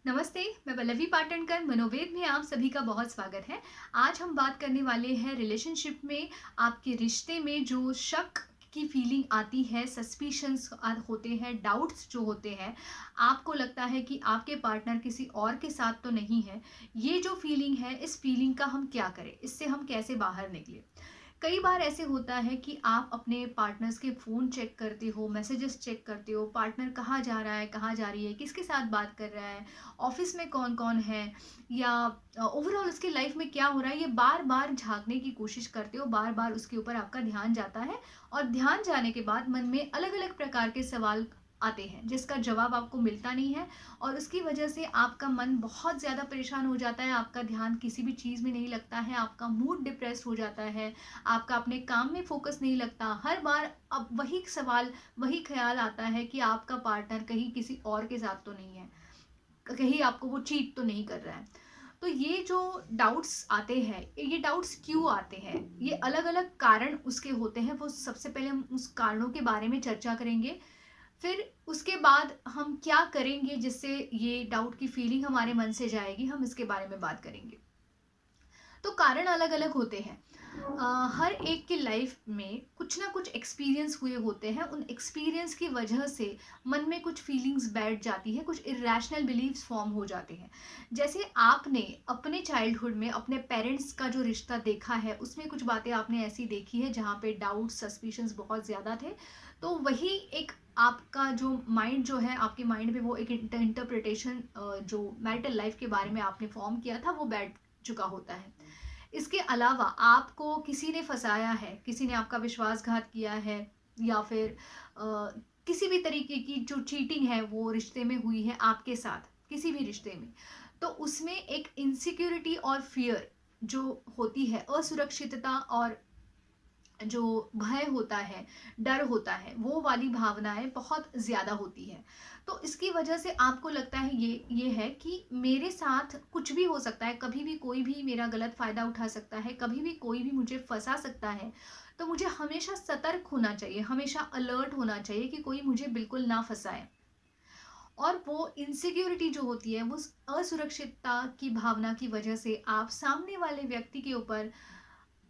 नमस्ते, मैं पल्लवी पाटणकर मनोवेद में आप सभी का बहुत स्वागत है। आज हम बात करने वाले हैं रिलेशनशिप में आपके रिश्ते में जो शक की फीलिंग आती है, सस्पिशंस होते हैं, डाउट्स जो होते हैं, आपको लगता है कि आपके पार्टनर किसी और के साथ तो नहीं है। ये जो फीलिंग है, इस फीलिंग का हम क्या करें? इससे हम कैसे बाहर निकलें? कई बार ऐसे होता है कि आप अपने पार्टनर्स के फ़ोन चेक करते हो, मैसेजेस चेक करते हो, पार्टनर कहाँ जा रहा है, कहाँ जा रही है, किसके साथ बात कर रहा है, ऑफिस में कौन-कौन है या ओवरऑल उसकी लाइफ में क्या हो रहा है, ये बार-बार झाँकने की कोशिश करते हो, बार-बार उसके ऊपर आपका ध्यान जाता है और ध्यान जाने के बाद मन में अलग-अलग प्रकार के सवाल आते हैं, जिसका जवाब आपको मिलता नहीं है और उसकी वजह से आपका मन बहुत ज़्यादा परेशान हो जाता है, आपका ध्यान किसी भी चीज़ में नहीं लगता है, आपका मूड डिप्रेस्ड हो जाता है, आपका अपने काम में फ़ोकस नहीं लगता। हर बार अब वही सवाल, वही ख़्याल आता है कि आपका पार्टनर कहीं किसी और के साथ तो नहीं है, कहीं आपको वो चीट तो नहीं कर रहा है। तो ये जो डाउट्स आते हैं, ये डाउट्स क्यों आते हैं? ये अलग-अलग कारण उसके होते हैं, वो सबसे पहले हम उस कारणों के बारे में चर्चा करेंगे। फिर उसके बाद हम क्या करेंगे जिससे ये डाउट की फीलिंग हमारे मन से जाएगी, हम इसके बारे में बात करेंगे। तो कारण अलग-अलग होते हैं। हर एक की लाइफ में कुछ ना कुछ एक्सपीरियंस हुए होते हैं, उन एक्सपीरियंस की वजह से मन में कुछ फीलिंग्स बैठ जाती है, कुछ इरेशनल बिलीव्स फॉर्म हो जाते हैं। जैसे आपने अपने चाइल्डहुड में अपने पेरेंट्स का जो रिश्ता देखा है, उसमें कुछ बातें आपने ऐसी देखी है जहाँ पे डाउट सस्पिशंस बहुत ज़्यादा थे, तो वही एक आपका जो माइंड जो है, आपके माइंड में वो एक इंटरप्रिटेशन जो मैरिटल लाइफ के बारे में आपने फॉर्म किया था, वो बैठ चुका होता है। इसके अलावा आपको किसी ने फँसाया है, किसी ने आपका विश्वासघात किया है या फिर किसी भी तरीके की जो चीटिंग है वो रिश्ते में हुई है आपके साथ, किसी भी रिश्ते में। तो उसमें एक इनसिक्योरिटी और फ़ियर जो होती है, असुरक्षितता और जो भय होता है, डर होता है, वो वाली भावनाएँ बहुत ज़्यादा होती हैं। तो इसकी वजह से आपको लगता है ये है कि मेरे साथ कुछ भी हो सकता है, कभी भी कोई भी मेरा गलत फ़ायदा उठा सकता है, कभी भी कोई भी मुझे फँसा सकता है। तो मुझे हमेशा सतर्क होना चाहिए, हमेशा अलर्ट होना चाहिए कि कोई मुझे बिल्कुल ना फँसाए। और वो इनसिक्योरिटी जो होती है, वो असुरक्षितता की भावना की वजह से आप सामने वाले व्यक्ति के ऊपर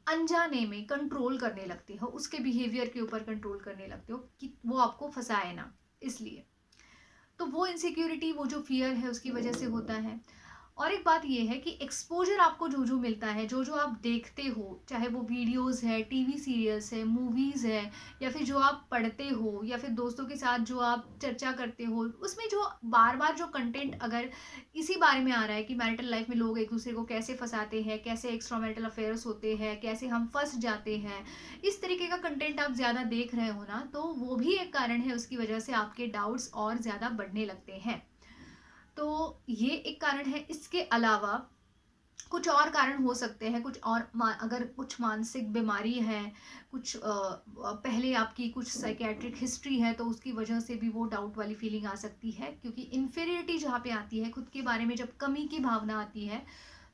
अनजाने में कंट्रोल करने लगते हो, उसके बिहेवियर के ऊपर कंट्रोल करने लगते हो कि वो आपको फँसाए ना, इसलिए। तो वो इनसिक्योरिटी, वो जो फ़ियर है उसकी वज़ह से होता है। और एक बात ये है कि एक्सपोज़र आपको जो-जो मिलता है, जो-जो आप देखते हो, चाहे वो वीडियोज़ है, टीवी सीरियल्स है, मूवीज़ है या फिर जो आप पढ़ते हो या फिर दोस्तों के साथ जो आप चर्चा करते हो, उसमें जो बार-बार जो कंटेंट अगर इसी बारे में आ रहा है कि मैरिटल लाइफ़ में लोग एक-दूसरे को कैसे फँसाते हैं, कैसे एक्स्ट्रा मैरिटल अफ़ेयर्स होते हैं, कैसे हम फँस जाते हैं, इस तरीके का कंटेंट आप ज़्यादा देख रहे हो ना, तो वो भी एक कारण है, उसकी वजह से आपके डाउट्स और ज़्यादा बढ़ने लगते हैं। तो ये एक कारण है। इसके अलावा कुछ और कारण हो सकते हैं, कुछ और अगर कुछ मानसिक बीमारी है, कुछ पहले आपकी कुछ साइकियाट्रिक हिस्ट्री है, तो उसकी वजह से भी वो डाउट वाली फीलिंग आ सकती है, क्योंकि इन्फीरियरिटी जहाँ पे आती है, खुद के बारे में जब कमी की भावना आती है,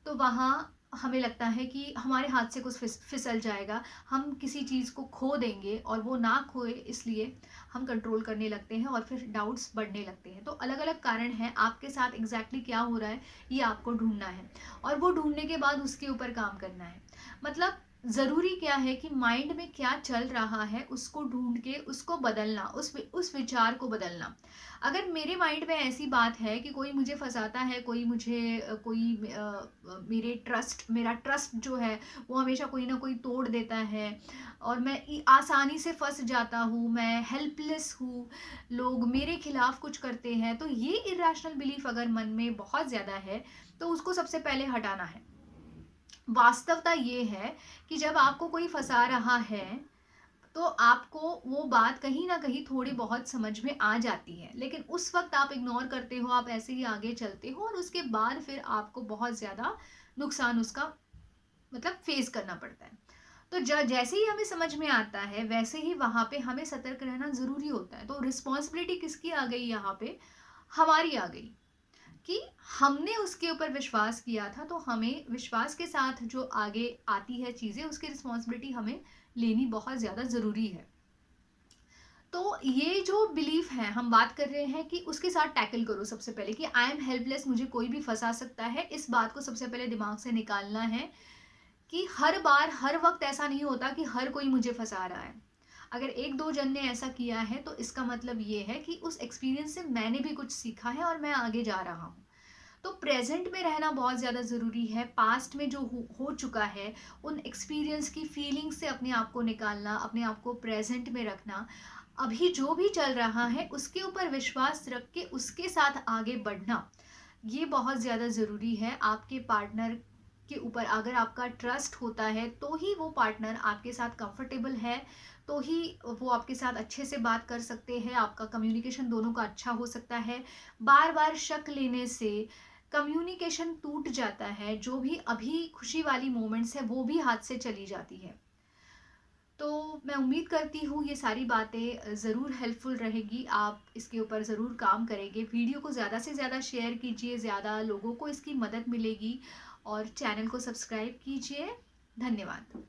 तो वहाँ हमें लगता है कि हमारे हाथ से कुछ फिसल जाएगा, हम किसी चीज़ को खो देंगे और वो ना खोए, इसलिए हम कंट्रोल करने लगते हैं और फिर डाउट्स बढ़ने लगते हैं। तो अलग-अलग कारण हैं, आपके साथ एग्ज़ैक्टली क्या हो रहा है, ये आपको ढूँढना है और वो ढूँढने के बाद उसके ऊपर काम करना है। मतलब ज़रूरी क्या है कि माइंड में क्या चल रहा है, उसको ढूँढ के उसको बदलना, उस विचार को बदलना। अगर मेरे माइंड में ऐसी बात है कि कोई मुझे फँसाता है, कोई मुझे मेरा ट्रस्ट जो है, वो हमेशा कोई ना कोई तोड़ देता है और मैं आसानी से फंस जाता हूँ, मैं हेल्पलेस हूँ, लोग मेरे खिलाफ कुछ करते हैं, तो ये इरेशनल बिलीफ अगर मन में बहुत ज़्यादा है, तो उसको सबसे पहले हटाना है। वास्तवता ये है कि जब आपको कोई फंसा रहा है, तो आपको वो बात कहीं न कहीं थोड़ी बहुत समझ में आ जाती है, लेकिन उस वक़्त आप इग्नोर करते हो, आप ऐसे ही आगे चलते हो और उसके बाद फिर आपको बहुत ज़्यादा नुकसान उसका मतलब फेस करना पड़ता है। तो जैसे ही हमें समझ में आता है, वैसे ही वहाँ पे हमें सतर्क रहना ज़रूरी होता है। तो रिस्पॉन्सिबिलिटी किसकी आ गई यहाँ पे? हमारी आ गई कि हमने उसके ऊपर विश्वास किया था, तो हमें विश्वास के साथ जो आगे आती है चीज़ें, उसकी रिस्पॉन्सिबिलिटी हमें लेनी बहुत ज़्यादा ज़रूरी है। तो ये जो बिलीफ है हम बात कर रहे हैं कि उसके साथ टैकल करो सबसे पहले कि आई एम हेल्पलेस, मुझे कोई भी फंसा सकता है। इस बात को सबसे पहले दिमाग से निकालना है कि हर बार हर वक्त ऐसा नहीं होता कि हर कोई मुझे फंसा रहा है। अगर एक दो जन ने ऐसा किया है तो इसका मतलब ये है कि उस एक्सपीरियंस से मैंने भी कुछ सीखा है और मैं आगे जा रहा हूँ। तो प्रेजेंट में रहना बहुत ज़्यादा ज़रूरी है। पास्ट में जो हो चुका है उन एक्सपीरियंस की फीलिंग से अपने आप को निकालना, अपने आप को प्रेजेंट में रखना, अभी जो भी चल रहा है उसके ऊपर विश्वास रख के उसके साथ आगे बढ़ना, ये बहुत ज़्यादा ज़रूरी है। आपके पार्टनर के ऊपर अगर आपका ट्रस्ट होता है तो ही वो पार्टनर आपके साथ कंफर्टेबल है, तो ही वो आपके साथ अच्छे से बात कर सकते हैं, आपका कम्युनिकेशन दोनों का अच्छा हो सकता है। बार बार शक लेने से कम्युनिकेशन टूट जाता है, जो भी अभी खुशी वाली मोमेंट्स है वो भी हाथ से चली जाती है। तो मैं उम्मीद करती हूँ ये सारी बातें ज़रूर हेल्पफुल रहेगी, आप इसके ऊपर ज़रूर काम करेंगे। वीडियो को ज़्यादा से ज़्यादा शेयर कीजिए, ज़्यादा लोगों को इसकी मदद मिलेगी, और चैनल को सब्सक्राइब कीजिए। धन्यवाद।